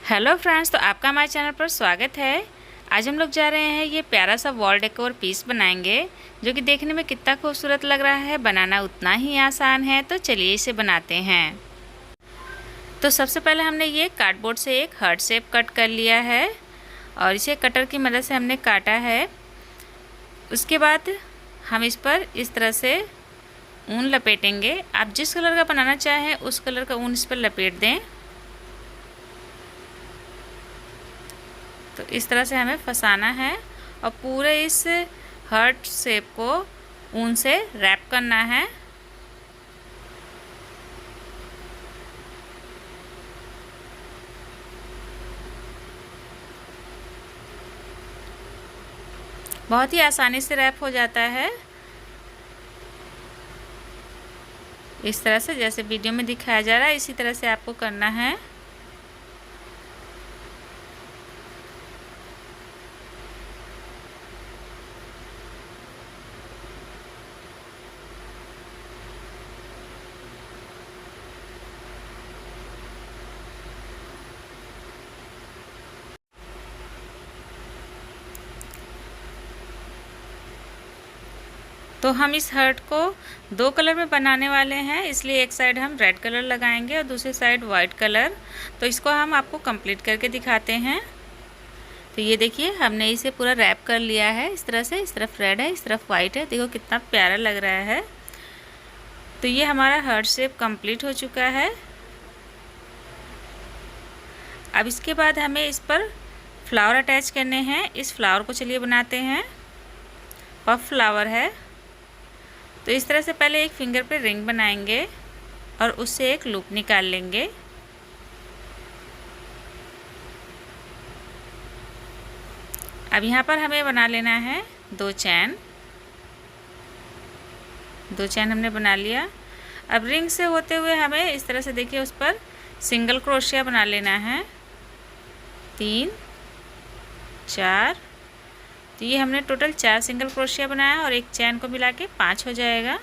Hello friends, तो आपका हमारे चैनल पर स्वागत है। आज हम लोग जा रहे हैं ये प्यारा सा वॉल डेकोर पीस बनाएंगे, जो कि देखने में कितना खूबसूरत लग रहा है। बनाना उतना ही आसान है, तो चलिए इसे बनाते हैं। तो सबसे पहले हमने ये कार्डबोर्ड से एक हार्ट शेप कट कर लिया है और इसे कटर की मदद से हमने काटा है। उसके बाद हम इस पर इस तरह से ऊन लपेटेंगे। आप जिस कलर का बनाना चाहें उस कलर का ऊन इस पर लपेट दें। तो इस तरह से हमें फंसाना है और पूरे इस हार्ट शेप को ऊन से रैप करना है। बहुत ही आसानी से रैप हो जाता है, इस तरह से जैसे वीडियो में दिखाया जा रहा है, इसी तरह से आपको करना है। तो हम इस हार्ट को दो कलर में बनाने वाले हैं, इसलिए एक साइड हम रेड कलर लगाएंगे और दूसरी साइड वाइट कलर। तो इसको हम आपको कंप्लीट करके दिखाते हैं। तो ये देखिए, हमने इसे पूरा रैप कर लिया है इस तरह से। इस तरफ रेड है, इस तरफ वाइट है। देखो कितना प्यारा लग रहा है। तो ये हमारा हार्ट शेप कंप्लीट हो चुका है। अब इसके बाद हमें इस पर फ्लावर अटैच करने हैं। इस फ्लावर को चलिए बनाते हैं। पफ फ्लावर है। तो इस तरह से पहले एक फिंगर पे रिंग बनाएंगे और उससे एक लूप निकाल लेंगे। अब यहाँ पर हमें बना लेना है दो चैन हमने बना लिया। अब रिंग से होते हुए हमें इस तरह से देखिए उस पर सिंगल क्रोशिया बना लेना है। 3 4। तो ये हमने टोटल 4 सिंगल क्रोशिया बनाया और एक चैन को मिला के 5 हो जाएगा।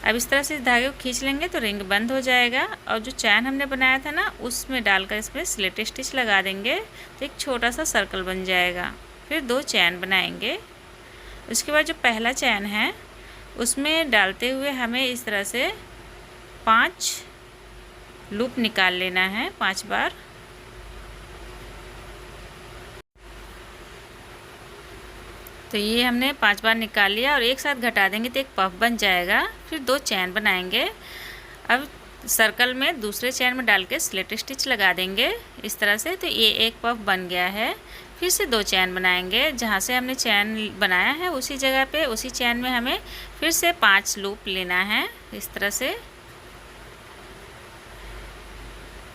अब इस तरह से इस धागे को खींच लेंगे तो रिंग बंद हो जाएगा और जो चैन हमने बनाया था ना, उसमें डालकर इसमें स्लिट स्टिच लगा देंगे तो एक छोटा सा सर्कल बन जाएगा। फिर 2 चैन बनाएंगे। उसके बाद जो पहला चैन है उसमें डालते हुए हमें इस तरह से 5 लूप निकाल लेना है, 5 बार। तो ये हमने 5 बार निकाल लिया और एक साथ घटा देंगे तो एक पफ बन जाएगा। फिर 2 चैन बनाएंगे। अब सर्कल में दूसरे चैन में डाल के स्लिट स्टिच लगा देंगे इस तरह से। तो ये एक पफ बन गया है। फिर से 2 चैन बनाएंगे। जहाँ से हमने चैन बनाया है उसी जगह पे, उसी चैन में हमें फिर से 5 लूप लेना है इस तरह से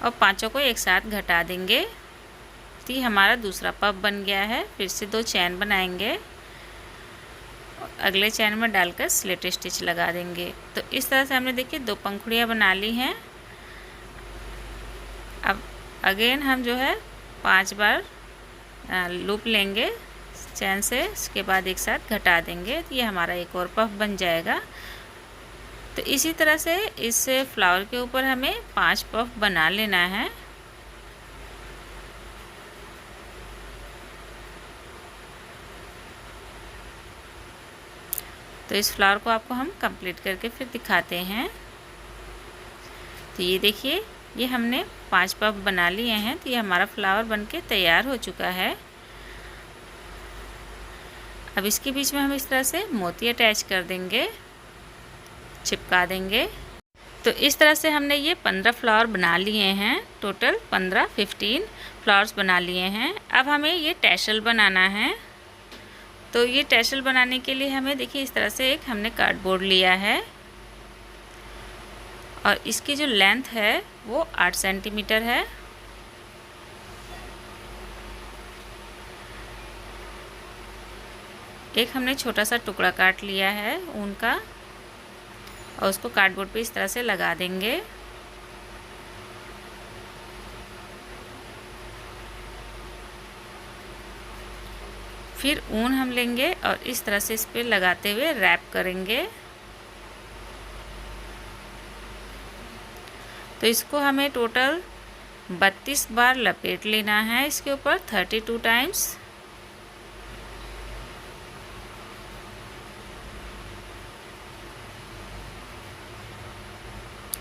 और पांचों को एक साथ घटा देंगे। तो ये हमारा दूसरा पफ बन गया है। फिर से 2 चैन बनाएंगे, अगले चैन में डालकर स्लिट स्टिच लगा देंगे। तो इस तरह से हमने देखिए 2 पंखुड़ियाँ बना ली हैं। अब अगेन हम जो है 5 बार लूप लेंगे चैन से, उसके बाद एक साथ घटा देंगे। तो ये हमारा एक और पफ बन जाएगा। तो इसी तरह से इस फ्लावर के ऊपर हमें 5 पफ बना लेना है। तो इस फ्लावर को आपको हम कंप्लीट करके फिर दिखाते हैं। तो ये देखिए, ये हमने 5 पफ बना लिए हैं। तो ये हमारा फ्लावर बनके तैयार हो चुका है। अब इसके बीच में हम इस तरह से मोती अटैच कर देंगे, चिपका देंगे। तो इस तरह से हमने ये 15 फ्लावर बना लिए हैं। टोटल 15 फ्लावर्स बना लिए हैं। अब हमें ये टैसल बनाना है। तो ये टैसल बनाने के लिए हमें देखिए इस तरह से एक हमने कार्डबोर्ड लिया है और इसकी जो लेंथ है वो 8 सेंटीमीटर है। एक हमने छोटा सा टुकड़ा काट लिया है ऊन का और उसको कार्डबोर्ड पे इस तरह से लगा देंगे। फिर ऊन हम लेंगे और इस तरह से इस पर लगाते हुए रैप करेंगे। तो इसको हमें टोटल 32 बार लपेट लेना है इसके ऊपर 32 टाइम्स।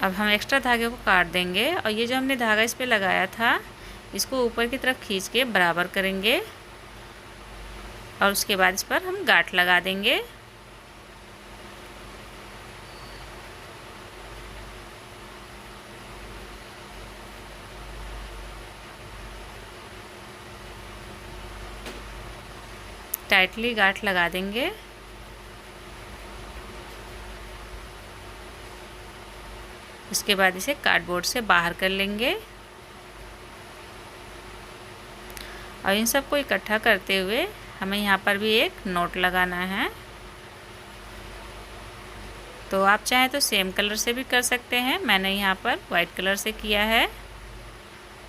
अब हम एक्स्ट्रा धागे को काट देंगे और ये जो हमने धागा इस पे लगाया था इसको ऊपर की तरफ खींच के बराबर करेंगे और उसके बाद इस पर हम गांठ लगा देंगे। टाइटली गांठ लगा देंगे। उसके बाद इसे कार्डबोर्ड से बाहर कर लेंगे और इन सबको इकट्ठा करते हुए हमें यहाँ पर भी एक नोट लगाना है। तो आप चाहें तो सेम कलर से भी कर सकते हैं, मैंने यहाँ पर वाइट कलर से किया है।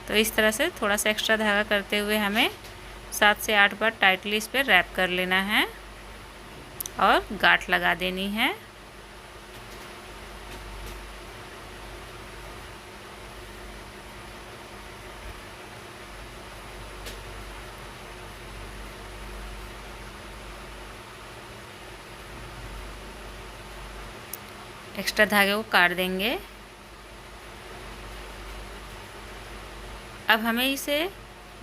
तो इस तरह से थोड़ा सा एक्स्ट्रा धागा करते हुए हमें 7 से 8 बार टाइटली इस पर रैप कर लेना है और गांठ लगा देनी है। एक्स्ट्रा धागे को काट देंगे। अब हमें इसे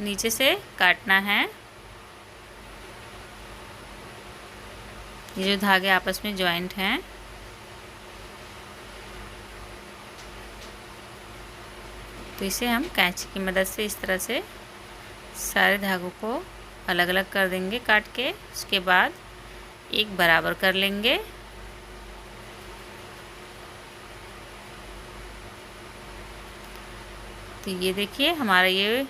नीचे से काटना है। ये जो धागे आपस में जॉइंट हैं तो इसे हम कैंची की मदद से इस तरह से सारे धागों को अलग अलग कर देंगे काट के। उसके बाद एक बराबर कर लेंगे। तो ये देखिए हमारा ये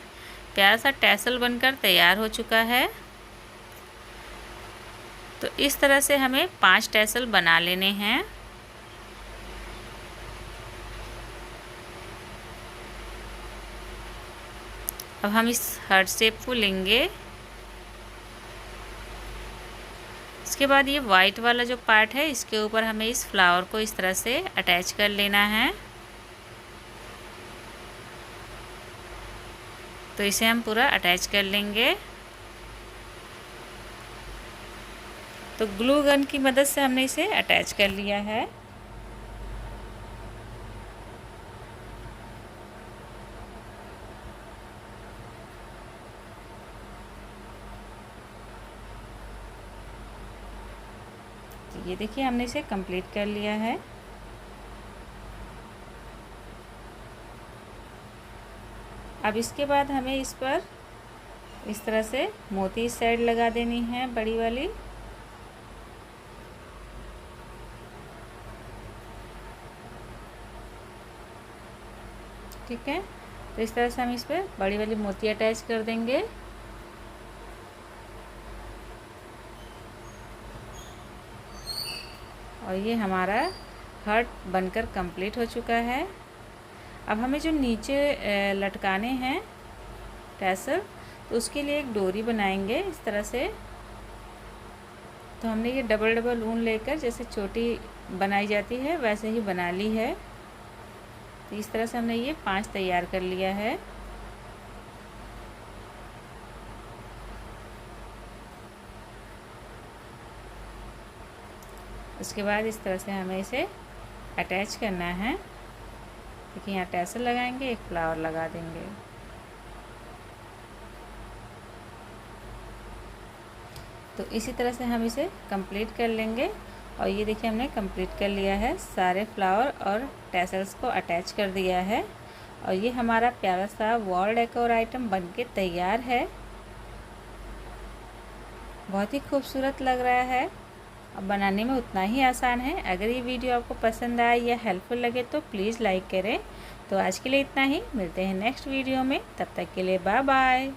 प्यारा सा टैसल बनकर तैयार हो चुका है। तो इस तरह से हमें 5 टैसल बना लेने हैं। अब हम इस हार्ट शेप को लेंगे। इसके बाद ये वाइट वाला जो पार्ट है इसके ऊपर हमें इस फ्लावर को इस तरह से अटैच कर लेना है। तो इसे हम पूरा अटैच कर लेंगे। तो ग्लू गन की मदद से हमने इसे अटैच कर लिया है। तो ये देखिए हमने इसे कंप्लीट कर लिया है। अब इसके बाद हमें इस पर इस तरह से मोती इस साइड लगा देनी है, बड़ी वाली। ठीक है, तो इस तरह से हम इस पर बड़ी वाली मोती अटैच कर देंगे। और ये हमारा हार्ट बनकर कंप्लीट हो चुका है। अब हमें जो नीचे लटकाने हैं टैसल, तो उसके लिए एक डोरी बनाएंगे इस तरह से। तो हमने ये डबल डबल ऊन लेकर जैसे चोटी बनाई जाती है वैसे ही बना ली है। तो इस तरह से हमने ये 5 तैयार कर लिया है। उसके बाद इस तरह से हमें इसे अटैच करना है। देखिए यहाँ टैसल लगाएंगे, एक फ्लावर लगा देंगे। तो इसी तरह से हम इसे कंप्लीट कर लेंगे। और ये देखिए हमने कंप्लीट कर लिया है, सारे फ्लावर और टैसल्स को अटैच कर दिया है। और ये हमारा प्यारा सा वॉल डेकोर आइटम बनके तैयार है। बहुत ही खूबसूरत लग रहा है और बनाने में उतना ही आसान है। अगर ये वीडियो आपको पसंद आए या हेल्पफुल लगे तो प्लीज़ लाइक करें। तो आज के लिए इतना ही, मिलते हैं नेक्स्ट वीडियो में। तब तक के लिए बाय बाय।